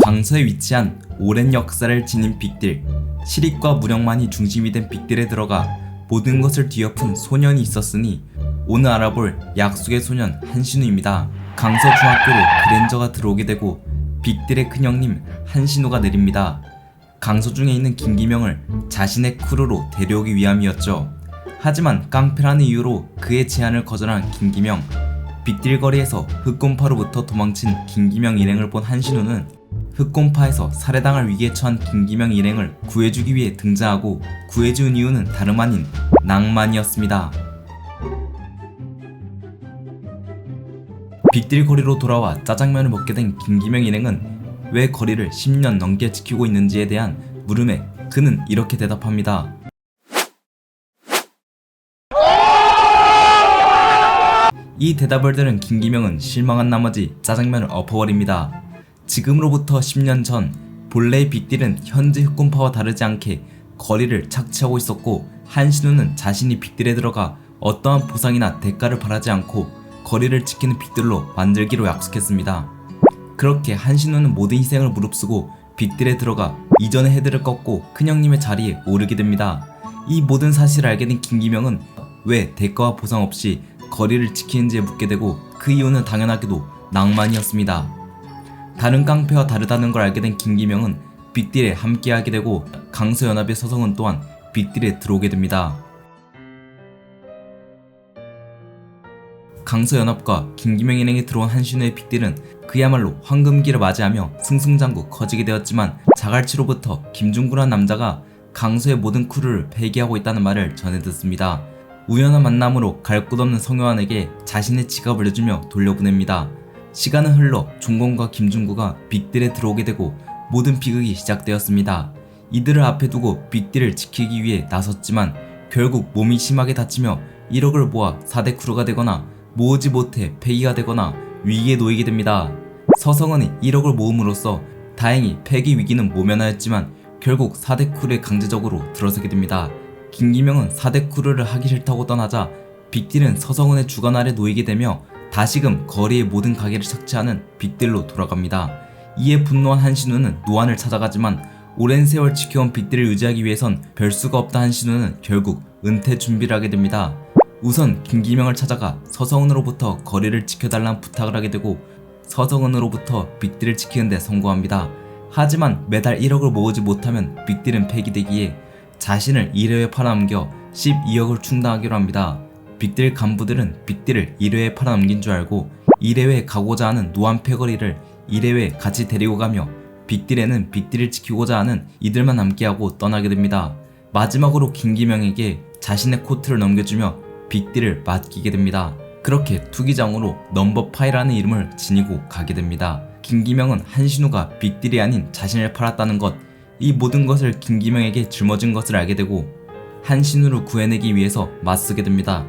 강서에 위치한 오랜 역사를 지닌 빅딜. 시립과 무력만이 중심이 된 빅딜에 들어가 모든 것을 뒤엎은 소년이 있었으니 오늘 알아볼 약속의 소년 한신우입니다. 강서 중학교로 그랜저가 들어오게 되고 빅딜의 큰형님 한신우가 내립니다. 강서중에 있는 김기명을 자신의 크루로 데려오기 위함이었죠. 하지만 깡패라는 이유로 그의 제안을 거절한 김기명. 빅딜 거리에서 흑곰파로부터 도망친 김기명 일행을 본 한신우는 흑곰파에서 살해당할 위기에 처한 김기명 일행을 구해주기 위해 등장하고 구해준 이유는 다름 아닌 낭만이었습니다. 빅딜 거리로 돌아와 짜장면을 먹게 된 김기명 일행은 왜 거리를 10년 넘게 지키고 있는지에 대한 물음에 그는 이렇게 대답합니다. 이 대답을 들은 김기명은 실망한 나머지 짜장면을 엎어버립니다. 지금으로부터 10년 전 본래의 빅딜은 현재 흑곰파와 다르지 않게 거리를 착취하고 있었고 한신우는 자신이 빅딜에 들어가 어떠한 보상이나 대가를 바라지 않고 거리를 지키는 빅딜로 만들기로 약속했습니다. 그렇게 한신우는 모든 희생을 무릅쓰고 빅딜에 들어가 이전의 헤드를 꺾고 큰형님의 자리에 오르게 됩니다. 이 모든 사실을 알게 된 김기명은 왜 대가와 보상 없이 거리를 지키는지에 묻게 되고 그 이유는 당연하게도 낭만이었습니다. 다른 깡패와 다르다는 걸 알게 된 김기명은 빅딜에 함께하게 되고 강서연합의 서성은 또한 빅딜에 들어오게 됩니다. 강서연합과 김기명 일행에 들어온 한신우의 빅딜은 그야말로 황금기를 맞이하며 승승장구 커지게 되었지만 자갈치로부터 김중구란 남자가 강서의 모든 크루를 폐기하고 있다는 말을 전해 듣습니다. 우연한 만남으로 갈 곳 없는 성효환에게 자신의 지갑을 내주며 돌려보냅니다. 시간은 흘러 종건과 김중구가 빅딜에 들어오게 되고 모든 비극이 시작되었습니다. 이들을 앞에 두고 빅딜을 지키기 위해 나섰지만 결국 몸이 심하게 다치며 1억을 모아 4대 크루가 되거나 모으지 못해 폐기가 되거나 위기에 놓이게 됩니다. 서성은이 1억을 모음으로써 다행히 폐기 위기는 모면하였지만 결국 4대 크루에 강제적으로 들어서게 됩니다. 김기명은 4대 크루를 하기 싫다고 떠나자 빅딜은 서성은의 주관 아래 놓이게 되며 다시금 거리의 모든 가게를 착취하는 빅딜로 돌아갑니다. 이에 분노한 한신우는 노안을 찾아가지만 오랜 세월 지켜온 빅딜을 유지하기 위해선 별수가 없다 한신우는 결국 은퇴 준비를 하게 됩니다. 우선 김기명을 찾아가 서성은으로부터 거리를 지켜달라는 부탁을 하게 되고 서성은으로부터 빅딜을 지키는 데 성공합니다. 하지만 매달 1억을 모으지 못하면 빅딜은 폐기되기에 자신을 1회에 팔아넘겨 12억을 충당하기로 합니다. 빅딜 간부들은 빅딜을 1회에 팔아넘긴 줄 알고 1회에 가고자 하는 노안 패거리를 1회에 같이 데리고 가며 빅딜에는 빅딜을 지키고자 하는 이들만 함께하고 떠나게 됩니다. 마지막으로 김기명에게 자신의 코트를 넘겨주며 빅딜을 맡기게 됩니다. 그렇게 투기장으로 넘버파이라는 이름을 지니고 가게 됩니다. 김기명은 한신우가 빅딜이 아닌 자신을 팔았다는 것, 이 모든 것을 김기명에게 짊어진 것을 알게 되고 한신우를 구해내기 위해서 맞서게 됩니다.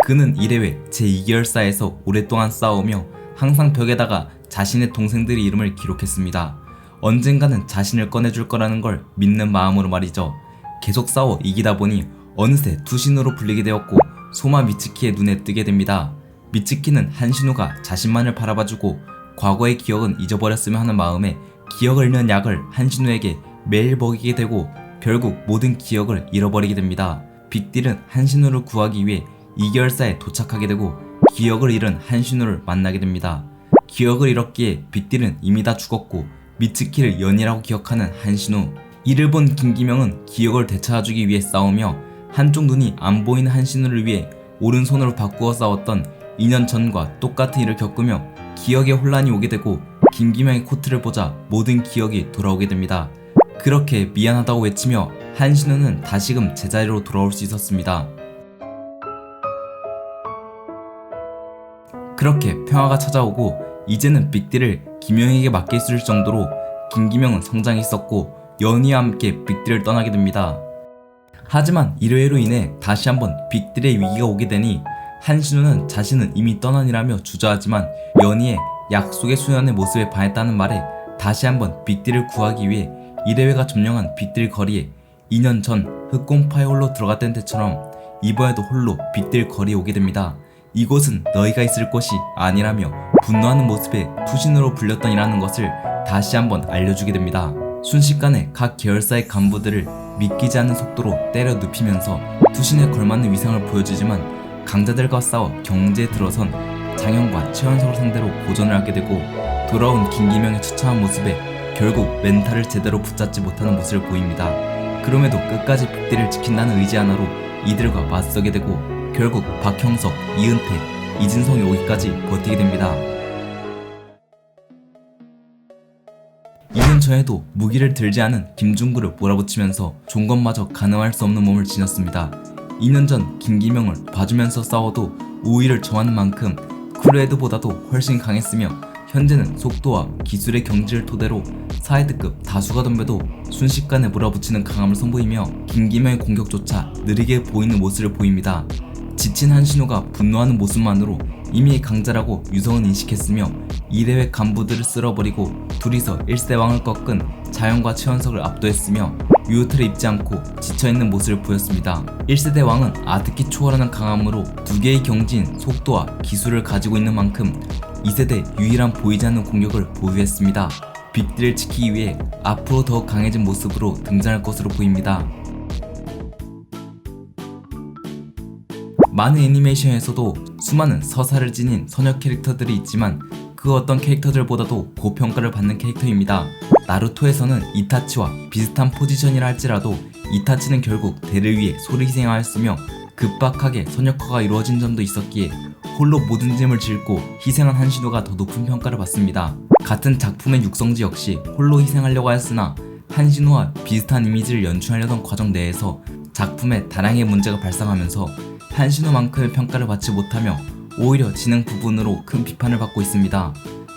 그는 1회회 제2계열사에서 오랫동안 싸우며 항상 벽에다가 자신의 동생들의 이름을 기록했습니다. 언젠가는 자신을 꺼내줄 거라는 걸 믿는 마음으로 말이죠. 계속 싸워 이기다 보니 어느새 투신으로 불리게 되었고 소마 미츠키의 눈에 뜨게 됩니다. 미츠키는 한신우가 자신만을 바라봐주고 과거의 기억은 잊어버렸으면 하는 마음에 기억을 잃는 약을 한신우에게 매일 먹이게 되고 결국 모든 기억을 잃어버리게 됩니다. 빅딜은 한신우를 구하기 위해 2계열사에 도착하게 되고 기억을 잃은 한신우를 만나게 됩니다. 기억을 잃었기에 빅딜은 이미 다 죽었고 미츠키를 연이라고 기억하는 한신우. 이를 본 김기명은 기억을 되찾아주기 위해 싸우며 한쪽 눈이 안 보이는 한신우를 위해 오른손으로 바꾸어 싸웠던 2년 전과 똑같은 일을 겪으며 기억에 혼란이 오게 되고 김기명의 코트를 보자 모든 기억이 돌아오게 됩니다. 그렇게 미안하다고 외치며 한신우는 다시금 제자리로 돌아올 수 있었습니다. 그렇게 평화가 찾아오고 이제는 빅딜을 김영에게 맡길 수 있을 정도로 김기명은 성장했었고 연희와 함께 빅딜을 떠나게 됩니다. 하지만 1회로 인해 다시 한번 빅딜의 위기가 오게 되니 한신우는 자신은 이미 떠나니라며 주저하지만 연희의 약속의 소년의 모습에 반했다는 말에 다시 한번 빅딜을 구하기 위해 1회회가 점령한 빅딜 거리에 2년 전 흑공파에 홀로 들어갔던 때처럼 이번에도 홀로 빅딜 거리에 오게 됩니다. 이곳은 너희가 있을 곳이 아니라며 분노하는 모습에 투신으로 불렸더니라는 것을 다시 한번 알려주게 됩니다. 순식간에 각 계열사의 간부들을 믿기지 않는 속도로 때려 눕히면서 투신에 걸맞는 위상을 보여주지만 강자들과 싸워 경제에 들어선 장현과 최원석을 상대로 고전을 하게 되고 돌아온 김기명의 처참한 모습에 결국 멘탈을 제대로 붙잡지 못하는 모습을 보입니다. 그럼에도 끝까지 빅딜을 지킨다는 의지 하나로 이들과 맞서게 되고 결국 박형석, 이은태, 이진성이 오기까지 버티게 됩니다. 2년 전에도 무기를 들지 않은 김중구를 몰아붙이면서 종건마저 가늠할 수 없는 몸을 지녔습니다. 2년 전 김기명을 봐주면서 싸워도 우위를 정하는 만큼 크루에드보다도 훨씬 강했으며 현재는 속도와 기술의 경지를 토대로 4헤드급 다수가 덤벼도 순식간에 몰아붙이는 강함을 선보이며 김기명의 공격조차 느리게 보이는 모습을 보입니다. 지친 한신호가 분노하는 모습만으로 이미 강자라고 유성은 인식했으며 이대회 간부들을 쓸어버리고 둘이서 1세 왕을 꺾은 자연과 최원석을 압도했으며 유효틀을 입지 않고 지쳐있는 모습을 보였습니다. 1세대 왕은 아득히 초월하는 강함으로 두 개의 경지인 속도와 기술을 가지고 있는 만큼 2세대 유일한 보이지 않는 공격을 보유했습니다. 빅딜을 지키기 위해 앞으로 더 강해진 모습으로 등장할 것으로 보입니다. 많은 애니메이션에서도 수많은 서사를 지닌 소녀 캐릭터들이 있지만 그 어떤 캐릭터들보다도 고평가를 받는 캐릭터입니다. 나루토에서는 이타치와 비슷한 포지션이라 할지라도 이타치는 결국 대를 위해 소를 희생하였으며 급박하게 선역화가 이루어진 점도 있었기에 홀로 모든 짐을 짊고 희생한 한신호가 더 높은 평가를 받습니다. 같은 작품의 육성지 역시 홀로 희생하려고 하였으나 한신호와 비슷한 이미지를 연출하려던 과정 내에서 작품에 다량의 문제가 발생하면서 한신호만큼의 평가를 받지 못하며 오히려 진행 부분으로 큰 비판을 받고 있습니다.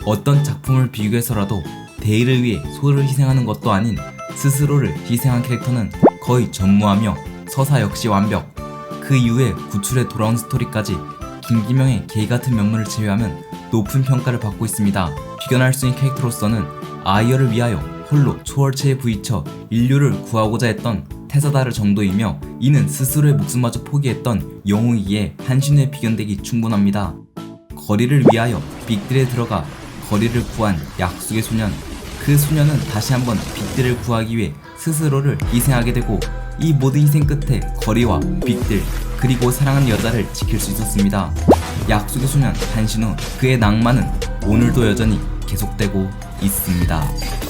어떤 작품을 비교해서라도 대의를 위해 소를 희생하는 것도 아닌 스스로를 희생한 캐릭터는 거의 전무하며 서사 역시 완벽. 그 이후에 구출에 돌아온 스토리까지 김기명의 게이 같은 면모를 제외하면 높은 평가를 받고 있습니다. 비견할 수 있는 캐릭터로서는 아이어를 위하여 홀로 초월체에 부딪혀 인류를 구하고자 했던 테사다르 정도이며 이는 스스로의 목숨마저 포기했던 영웅이기에 한신호에 비견되기 충분합니다. 거리를 위하여 빅딜에 들어가 거리를 구한 약속의 소년. 그 소년은 다시 한번 빅딜을 구하기 위해 스스로를 희생하게 되고 이 모든 희생 끝에 거리와 빅딜 그리고 사랑하는 여자를 지킬 수 있었습니다. 약속의 소년 한신호, 그의 낭만은 오늘도 여전히 계속되고 있습니다.